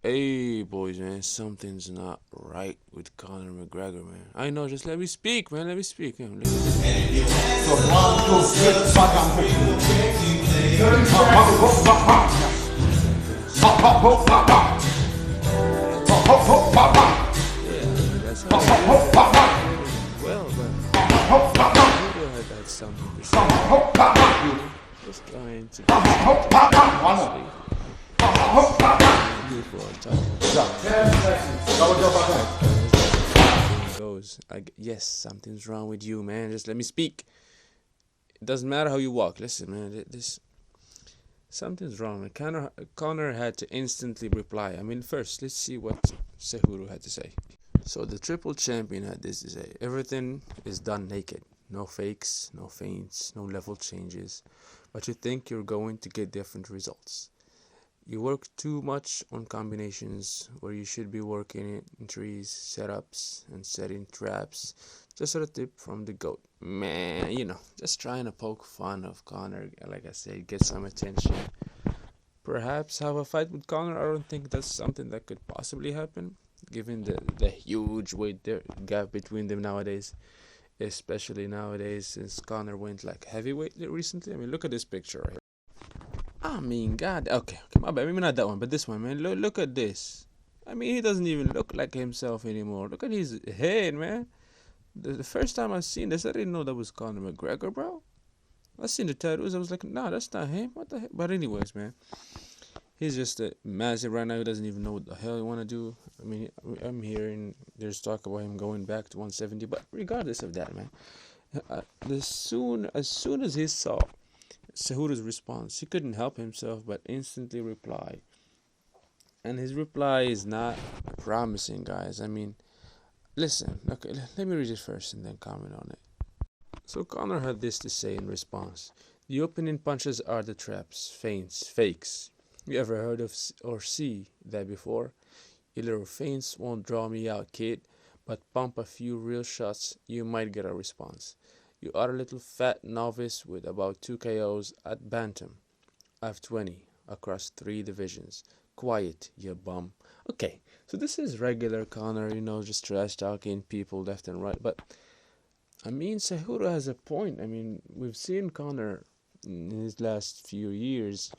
Hey, boys, man, something's not right with Conor McGregor, man. I know, just let me speak, man. Let me speak. Man. Look at yeah, that's how it is. Well, but Cejudo had something to say. Just going to get people are talking. Goes. Yes, something's wrong with you, man. Just let me speak. It doesn't matter how you walk. Listen, man. This something's wrong. Man. Conor had to instantly reply. I mean, first, let's see what Cejudo had to say. So the triple champion had this to say: everything is done naked. No fakes, no feints, no level changes. But you think you're going to get different results. You work too much on combinations where you should be working in trees, setups, and setting traps. Just a tip from the GOAT. Man, just trying to poke fun of Conor, like I said, get some attention. Perhaps have a fight with Conor. I don't think that's something that could possibly happen, given the huge weight gap between them nowadays. Especially nowadays, since Conor went like heavyweight recently. I mean, look at this picture right here. I mean, God. Okay, my bad. Maybe not that one, but this one, man. Look at this. I mean, he doesn't even look like himself anymore. Look at his head, man. The first time I seen this, I didn't know that was Conor McGregor, bro. I seen the tattoos. I was like, nah, that's not him. What the heck? But anyways, man, he's just a massive right now. He doesn't even know what the hell he want to do. I mean, I'm hearing there's talk about him going back to 170. But regardless of that, man, as soon as he saw Cejudo's response, he couldn't help himself but instantly reply. And his reply is not promising, guys. I mean, listen, okay, let me read it first and then comment on it. So Conor had this to say in response: the opening punches are the traps, feints, fakes. You ever heard of or see that before? Your little feints won't draw me out, kid, but pump a few real shots, you might get a response. You are a little fat novice with about 2 KOs at Bantam. I've 20 across 3 divisions. Quiet, you bum. Okay, so this is regular Conor, just trash talking people left and right. But, I mean, Cejudo has a point. I mean, we've seen Conor in his last few years.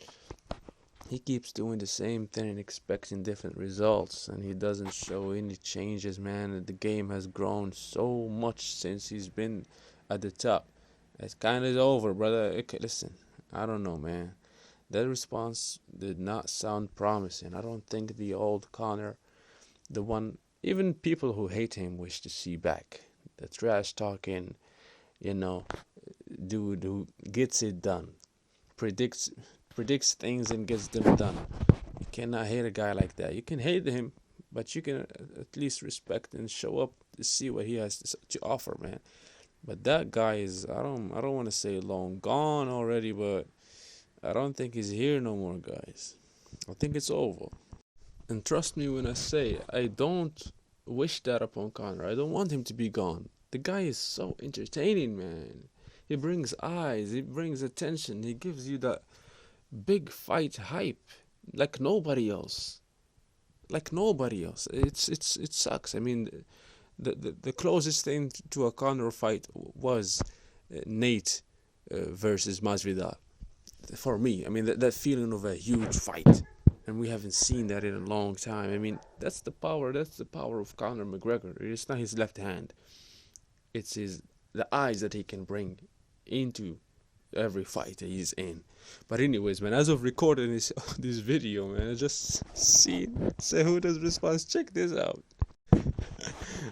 He keeps doing the same thing and expecting different results, and he doesn't show any changes, man. The game has grown so much since he's been at the top. It's kind of over, brother. Okay, listen, I don't know, man. That response did not sound promising. I don't think the old Conor, the one, even people who hate him, wish to see back. The trash talking, dude who gets it done, predicts things and gets them done. You cannot hate a guy like that. You can hate him, but you can at least respect and show up to see what he has to offer, man. But that guy is, I don't want to say long gone already, but I don't think he's here no more, guys. I think it's over. And trust me when I say I don't wish that upon Conor. I don't want him to be gone. The guy is so entertaining, man. He brings eyes, he brings attention, he gives you that big fight hype like nobody else. Like nobody else. It sucks. I mean, the closest thing to a Conor fight was Nate versus Masvidal. For me, I mean that feeling of a huge fight, and we haven't seen that in a long time. I mean, that's the power. That's the power of Conor McGregor. It's not his left hand. It's the eyes that he can bring into every fight that he's in. But anyways, man, as of recording this this video, man, I just seen Cejudo's response. Check this out.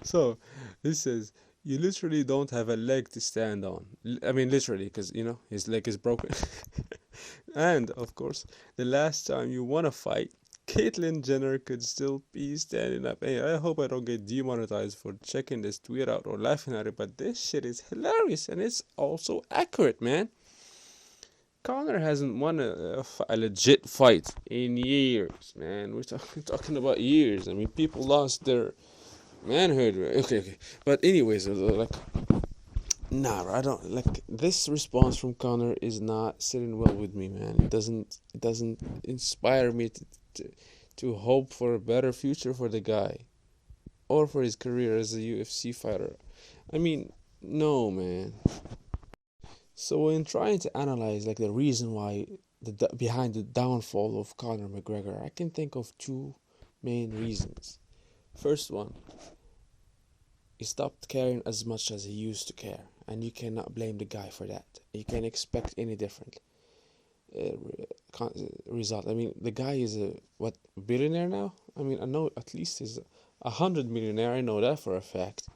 So this says, you literally don't have a leg to stand on. I mean, literally, because his leg is broken. And of course, the last time you won a fight, Caitlyn Jenner could still be standing up. Hey, I hope I don't get demonetized for checking this tweet out or laughing at it, but this shit is hilarious and it's also accurate, man. Conor hasn't won a legit fight in years, man. We're talking about years. I mean, people lost their manhood. Okay. But anyways, nah, I don't like this response from Conor is not sitting well with me, man. It doesn't inspire me to hope for a better future for the guy or for his career as a UFC fighter. I mean, no, man. So in trying to analyze like the reason why behind the downfall of Conor McGregor, I can think of two main reasons. First one, he stopped caring as much as he used to care, and you cannot blame the guy for that. You can't expect any different result. I mean, the guy is a what billionaire now. I mean, I know at least he's 100 millionaire. I know that for a fact.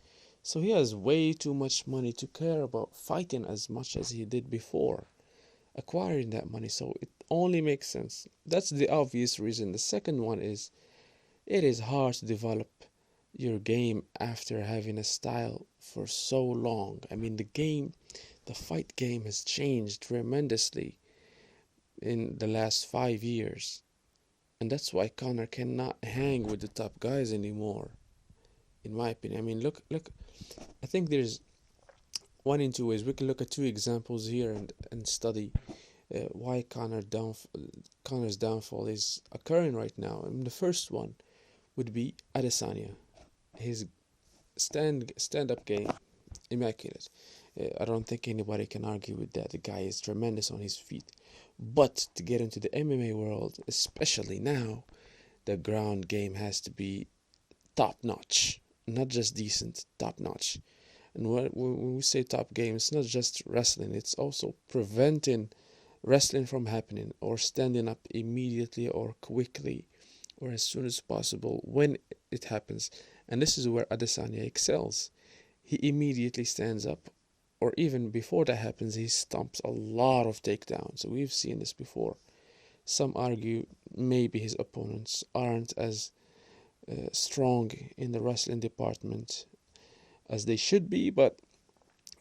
So he has way too much money to care about fighting as much as he did before acquiring that money. So it only makes sense. That's the obvious reason. The second one is it is hard to develop your game after having a style for so long. I mean, the fight game has changed tremendously in the last 5 years. And that's why Conor cannot hang with the top guys anymore, in my opinion. I mean, look, I think there's one in two ways. We can look at two examples here and study why Conor's downfall is occurring right now. I mean, the first one would be Adesanya. His stand-up game, immaculate. I don't think anybody can argue with that. The guy is tremendous on his feet. But to get into the MMA world, especially now, the ground game has to be top notch, not just decent, top notch. And when we say top game, it's not just wrestling, it's also preventing wrestling from happening or standing up immediately or quickly or as soon as possible when it happens. And this is where Adesanya excels. He immediately stands up, or even before that happens, he stomps a lot of takedowns. So we've seen this before. Some argue maybe his opponents aren't as strong in the wrestling department as they should be, but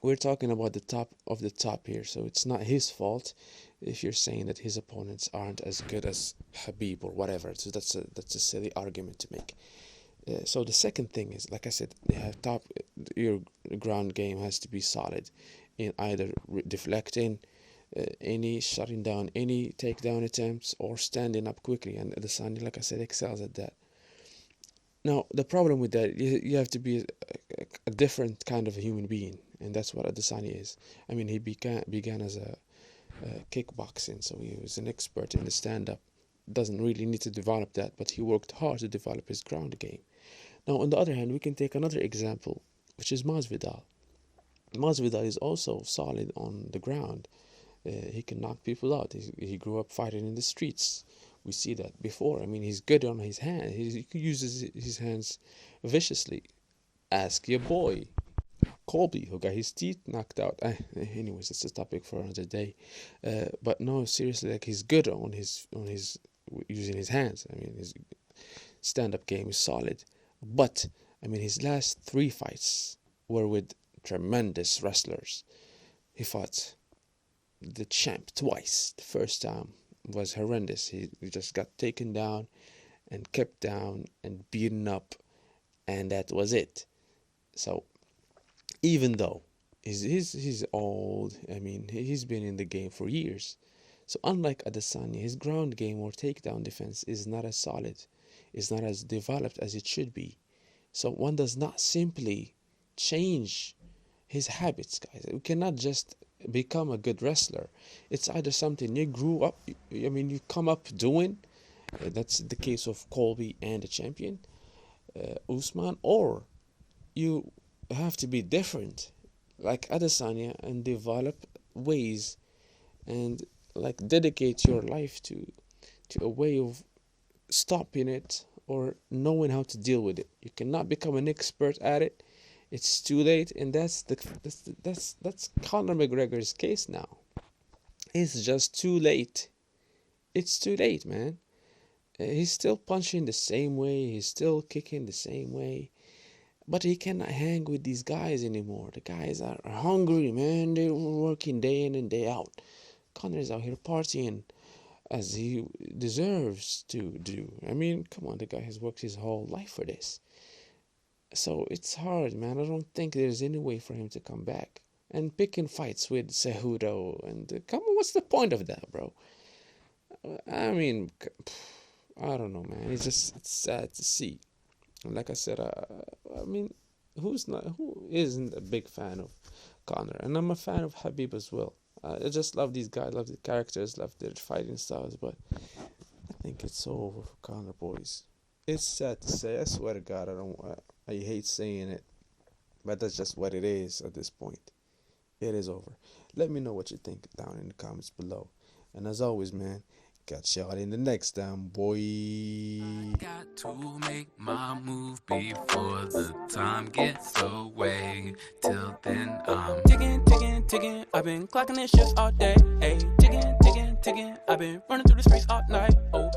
we're talking about the top of the top here, so it's not his fault if you're saying that his opponents aren't as good as Habib or whatever. So that's a silly argument to make. So the second thing is, like I said, your ground game has to be solid in either deflecting any shutting down any takedown attempts or standing up quickly, and Adesanya, like I said, excels at that. Now, the problem with that, you have to be a different kind of a human being, and that's what Adesanya is. I mean, he began as a kickboxing, so he was an expert in the stand-up. Doesn't really need to develop that, but he worked hard to develop his ground game. Now, on the other hand, we can take another example, which is Masvidal. Masvidal is also solid on the ground. He can knock people out. He grew up fighting in the streets. We see that before. I mean, he's good on his hands. He uses his hands viciously. Ask your boy, Colby, who got his teeth knocked out. Anyways, it's a topic for another day. But no, seriously, like he's good on his using his hands. I mean, his stand-up game is solid. But I mean, his last 3 fights were with tremendous wrestlers. He fought the champ twice. The first time was horrendous. He just got taken down and kept down and beaten up, and that was it. So even though he's old, I mean, he's been in the game for years. So unlike Adesanya, his ground game or takedown defense is not as solid, is not as developed as it should be. So one does not simply change his habits, guys. We cannot just become a good wrestler. It's either something you grew up, I mean, you come up doing. That's the case of Colby and the champion, Usman, or you have to be different, like Adesanya, and develop ways and like dedicate your life to a way of stopping it or knowing how to deal with it. You cannot become an expert at it. It's too late, and that's Conor McGregor's case now. It's just too late. It's too late, man. He's still punching the same way. He's still kicking the same way. But he cannot hang with these guys anymore. The guys are hungry, man. They're working day in and day out. Conor's out here partying as he deserves to do. I mean, come on, the guy has worked his whole life for this. So it's hard, man. I don't think there's any way for him to come back. And picking fights with Cejudo, and come on, what's the point of that, bro? I mean, I don't know, man. It's sad to see. And like I said, I mean, who isn't a big fan of Conor? And I'm a fan of Habib as well. I just love these guys, love the characters, love their fighting styles. But I think it's over for Conor, boys. It's sad to say. I swear to God, I hate saying it, but that's just what it is at this point. It is over. Let me know what you think down in the comments below. And as always, man, catch y'all in the next time, boy. Got to make my move before the time gets away. Till then, I'm ticking. I've been clocking this shit all day. Ticking. I've been running through the streets all night. Oh.